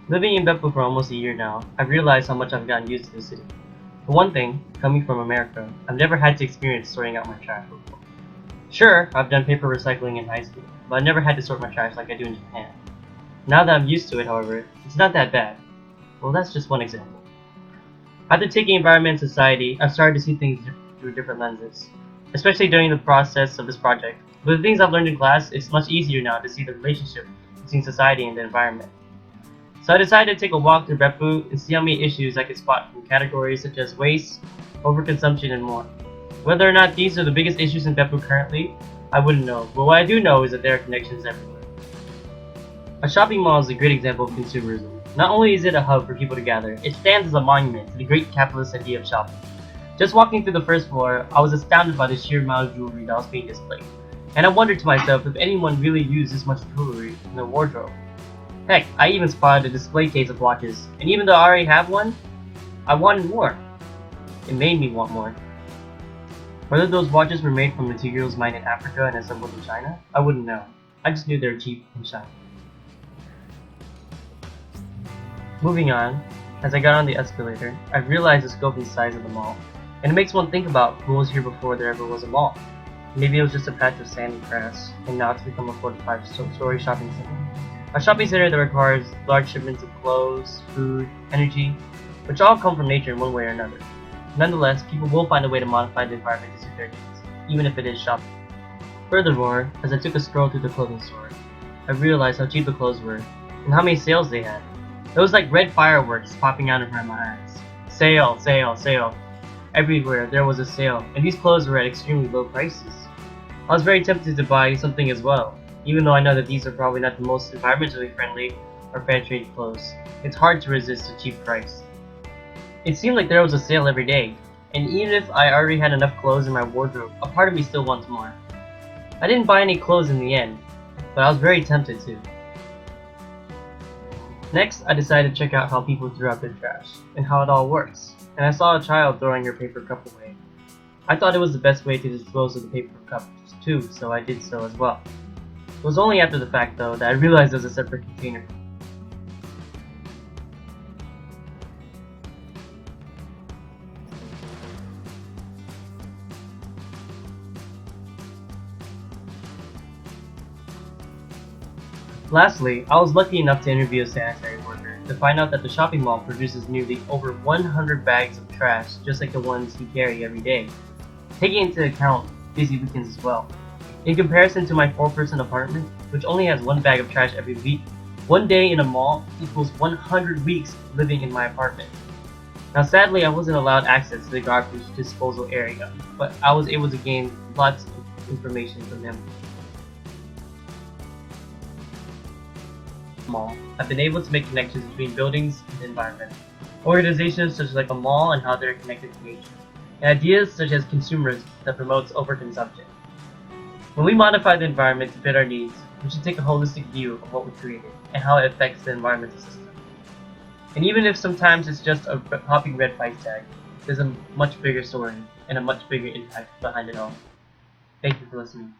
Living in Bepu for almost a year now, I've realized how much I've gotten used to the city. For one thing, coming from America, I've never had to experience sorting out my trash before. Sure, I've done paper recycling in high school, but I never had to sort my trash like I do in Japan. Now that I'm used to it, however, it's not that bad. Well, that's just one example. After taking environment and society, I've started to see things through different lenses, especially during the process of this project. With the things I've learned in class, it's much easier now to see the relationship between society and the environment. So I decided to take a walk through Bepu and see how many issues I could spot from categories such as waste, overconsumption, and more. Whether or not these are the biggest issues in Bepu currently, I wouldn't know, but what I do know is that there are connections everywhere. A shopping mall is a great example of consumerism. Not only is it a hub for people to gather, it stands as a monument to the great capitalist idea of shopping. Just walking through the first floor, I was astounded by the sheer amount of jewelry that was being displayed, and I wondered to myself if anyone really used this much jewelry in their wardrobe. Heck, I even spotted a display case of watches, and even though I already have one, I wanted more. It made me want more. Whether those watches were made from materials mined in Africa and assembled in China, I wouldn't know. I just knew they were cheap and shiny. Moving on, as I got on the escalator, I realized the scope and size of the mall, and it makes one think about who was here before there ever was a mall. Maybe it was just a patch of sandy grass, and now it's become a 45-story shopping center. A shopping center that requires large shipments of clothes, food, energy, which all come from nature in one way or another. Nonetheless, people will find a way to modify the environment to suit their needs, even if it is shopping. Furthermore, as I took a stroll through the clothing store, I realized how cheap the clothes were, and how many sales they had. It was like red fireworks popping out in front of my eyes. Sale, sale, sale. Everywhere there was a sale, and these clothes were at extremely low prices. I was very tempted to buy something as well, even though I know that these are probably not the most environmentally friendly or fair trade clothes. It's hard to resist a cheap price. It seemed like there was a sale every day, and even if I already had enough clothes in my wardrobe, a part of me still wants more. I didn't buy any clothes in the end, but I was very tempted to. Next, I decided to check out how people threw out their trash, and how it all works, and I saw a child throwing her paper cup away. I thought it was the best way to dispose of the paper cups too, so I did so as well. It was only after the fact, though, that I realized there was a separate container. Lastly, I was lucky enough to interview a sanitary worker to find out that the shopping mall produces nearly over 100 bags of trash just like the ones we carry every day, taking into account busy weekends as well. In comparison to my 4-person apartment, which only has 1 bag of trash every week, 1 day in a mall equals 100 weeks living in my apartment. Now sadly, I wasn't allowed access to the garbage disposal area, but I was able to gain lots of information from him. Mall, I've been able to make connections between buildings and the environment, organizations such as like a mall and how they're connected to nature, and ideas such as consumerism that promotes overconsumption. When we modify the environment to fit our needs, we should take a holistic view of what we created and how it affects the environmental system. And even if sometimes it's just a popping red price tag, there's a much bigger story and a much bigger impact behind it all. Thank you for listening.